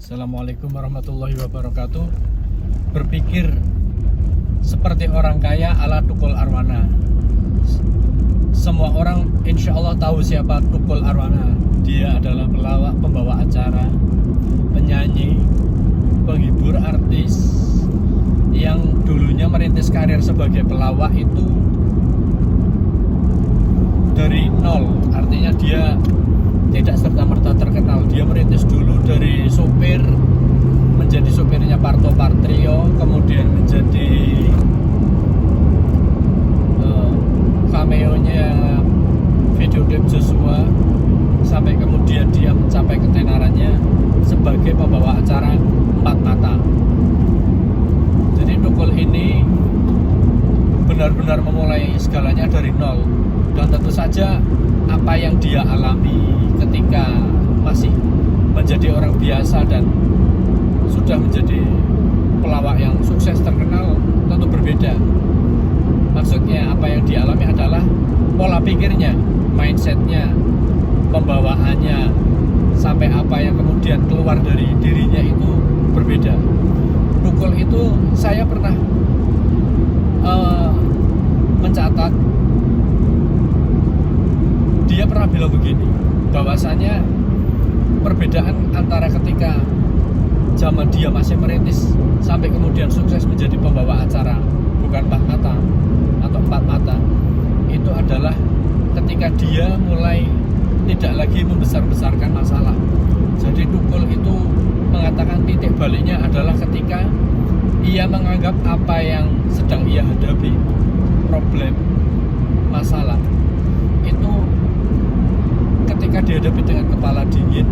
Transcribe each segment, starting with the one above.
Assalamualaikum warahmatullahi wabarakatuh. Berpikir seperti orang kaya ala Tukul Arwana. Semua orang insya Allah tahu siapa Tukul Arwana. Dia adalah pelawak, pembawa acara, penyanyi, penghibur, artis yang dulunya merintis karir sebagai pelawak itu dari nol. Artinya dia tidak serta-merta terkenal. Dia merintis dulu dari sopir, menjadi sopirnya Parto Patrio, kemudian menjadi cameo-nya video klip Joshua, sampai kemudian dia mencapai ketenarannya sebagai pembawa acara Empat Mata. Jadi Tukul ini benar-benar memulai segalanya dari nol, dan tentu saja apa yang dia alami ketika masih menjadi orang biasa dan sudah menjadi pelawak yang sukses terkenal tentu berbeda. Maksudnya apa yang dialami adalah pola pikirnya, mindsetnya, pembawaannya, sampai apa yang kemudian keluar dari dirinya itu berbeda. Tukul itu saya pernah mencatat, dia pernah bilang begini, bahwasanya perbedaan antara ketika zaman dia masih merintis sampai kemudian sukses menjadi pembawa acara bukan Empat Mata atau Empat Mata, itu adalah ketika dia mulai tidak lagi membesar-besarkan masalah. Jadi Tukul itu mengatakan titik baliknya adalah ketika ia menganggap apa yang sedang ia hadapi, problem, masalah, itu ketika dihadapi dengan kepala dingin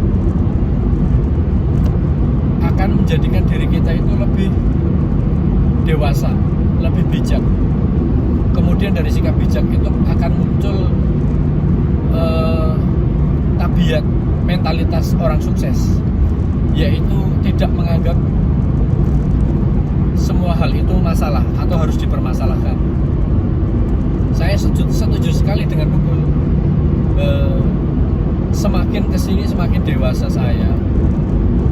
akan menjadikan diri kita itu lebih dewasa, lebih bijak. Kemudian dari sikap bijak itu akan muncul tabiat mentalitas orang sukses, yaitu tidak menganggap semua hal itu masalah atau harus dipermasalahkan. Saya setuju sekali dengan Tukul. Semakin kesini semakin dewasa saya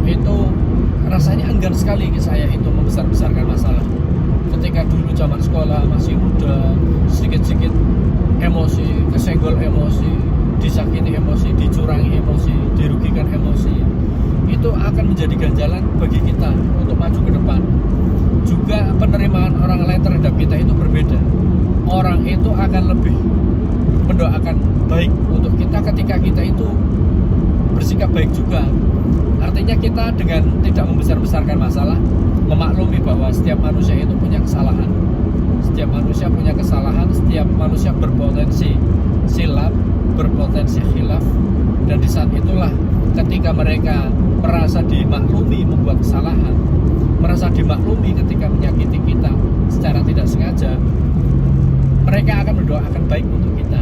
itu rasanya enggan sekali saya itu membesar-besarkan masalah. Ketika dulu zaman sekolah masih muda, sedikit-sedikit emosi, kesenggol emosi, disakiti emosi, dicurangi emosi, dirugikan emosi, itu akan menjadi ganjalan bagi kita untuk maju ke depan. Juga penerimaan orang lain terhadap kita itu berbeda. Orang itu akan lebih mendoakan baik untuk kita ketika kita itu bersikap baik juga. Artinya kita dengan tidak membesar-besarkan masalah, memaklumi bahwa setiap manusia itu punya kesalahan. Setiap manusia punya kesalahan, setiap manusia berpotensi silap, berpotensi khilaf, dan di saat itulah ketika mereka merasa dimaklumi membuat kesalahan, merasa dimaklumi ketika menyakiti kita secara tidak sengaja, mereka akan mendoakan baik untuk kita.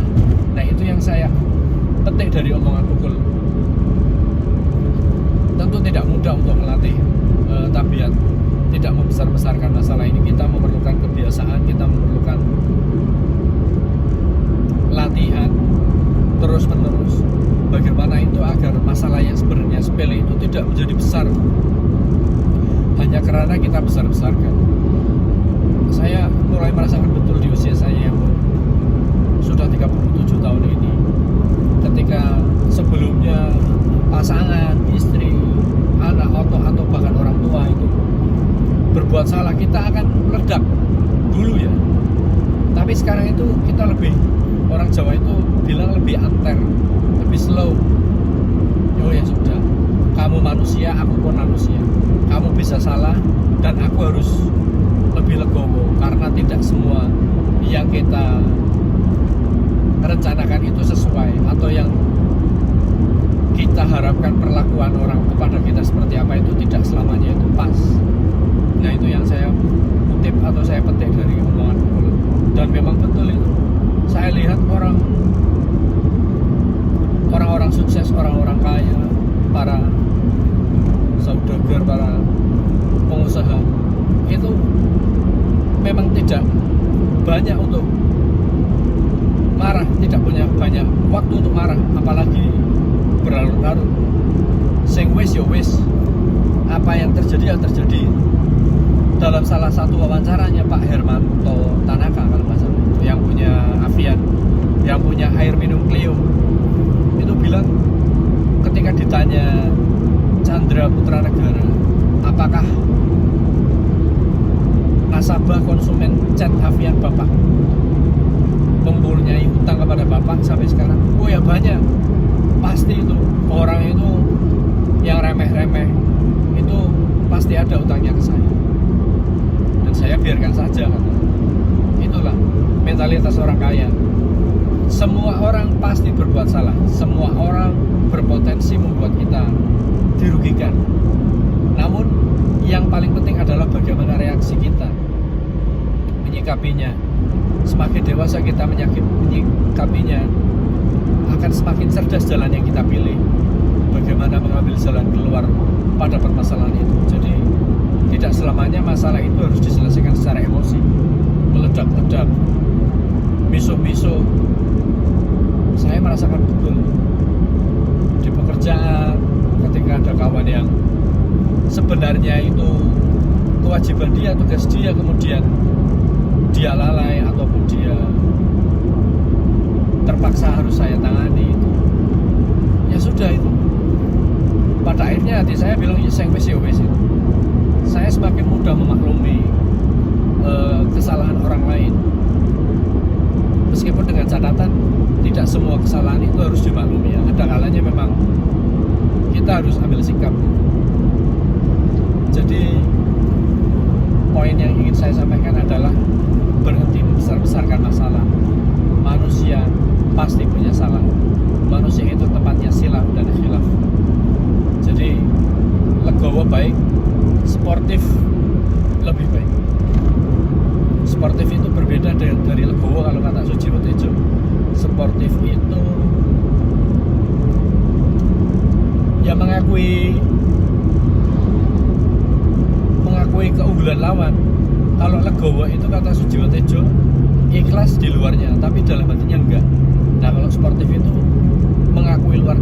Nah, itu yang saya petik dari omongan Tukul. Tentu tidak mudah untuk melatih tabiat tidak membesar-besarkan masalah ini. Kita memerlukan kebiasaan, kita memerlukan latihan terus-menerus. Bagaimana itu agar masalah yang sebenarnya sepele itu tidak menjadi besar hanya karena kita besar-besarkan. Saya mulai merasakan betul di usia saya yang sudah 37 tahun ini, ketika sebelumnya pasangan, istri, anak, atau bahkan orang tua itu berbuat salah, kita akan meledak dulu ya. Tapi sekarang itu kita lebih, orang Jawa itu bilang lebih anter, lebih slow. Oh ya sudah, kamu manusia, aku pun manusia. Kamu bisa salah dan aku harus lebih legowo, karena tidak semua yang kita rencanakan itu sesuai, atau yang kita harapkan perlakuan orang kepada kita seperti apa itu tidak selamanya itu pas. Nah, itu yang saya kutip atau saya petik dari omongan Tukul, dan memang betul itu. Saya lihat orang-orang sukses, orang-orang kaya, para saudagar, para pengusaha itu memang tidak banyak untuk marah, tidak punya banyak waktu untuk marah, apalagi berlarut-larut. Sing wis ya wis, apa yang terjadi ya terjadi. Dalam salah satu wawancaranya Pak Hermanto Tanaka kalau nggak salah, yang punya Avian, yang punya air minum Clio, itu bilang ketika ditanya Chandra Putra Negara, apakah nasabah konsumen cat Avian Bapak mempunyai hutang kepada Bapak sampai sekarang? Oh ya banyak, pasti itu orang itu yang remeh-remeh itu pasti ada hutangnya ke saya, dan saya biarkan saja. Itulah mentalitas orang kaya. Semua orang pasti berbuat salah, semua orang berpotensi membuat kita dirugikan. Namun yang paling penting adalah bagaimana reaksi kita menyikapinya. Semakin dewasa kita menyikapinya, akan semakin cerdas jalan yang kita pilih. Bagaimana mengambil jalan keluar pada permasalahan itu. Jadi tidak selamanya masalah itu harus diselesaikan secara emosi, meledak-ledak, misuh-misuh. Saya merasakan betul di pekerjaan, ketika ada kawan yang sebenarnya itu kewajiban dia, tugas dia, kemudian dia lalai ataupun dia terpaksa harus saya tangani itu, ya sudah itu. Pada akhirnya hati saya bilang ya sing wis itu. Saya semakin mudah memaklumi kesalahan orang lain, meskipun dengan catatan tidak semua kesalahan itu harus dimaklumi ya. Ada kalanya memang kita harus ambil sikap. Jadi poin yang ingin saya sampaikan adalah berhenti membesar-besarkan masalah. Manusia pasti punya salah. Manusia itu tempatnya silaf dan khilaf. Jadi legowo baik, sportif lebih baik. Sportif itu berbeda dari legowo kalau kata Sujiwo Tejo. Sportif itu ya mengakui keunggulan lawan. Kalau legowo itu kata Sujiwo Tejo ikhlas di luarnya tapi dalam hatinya enggak. Nah kalau sportif itu mengakui luar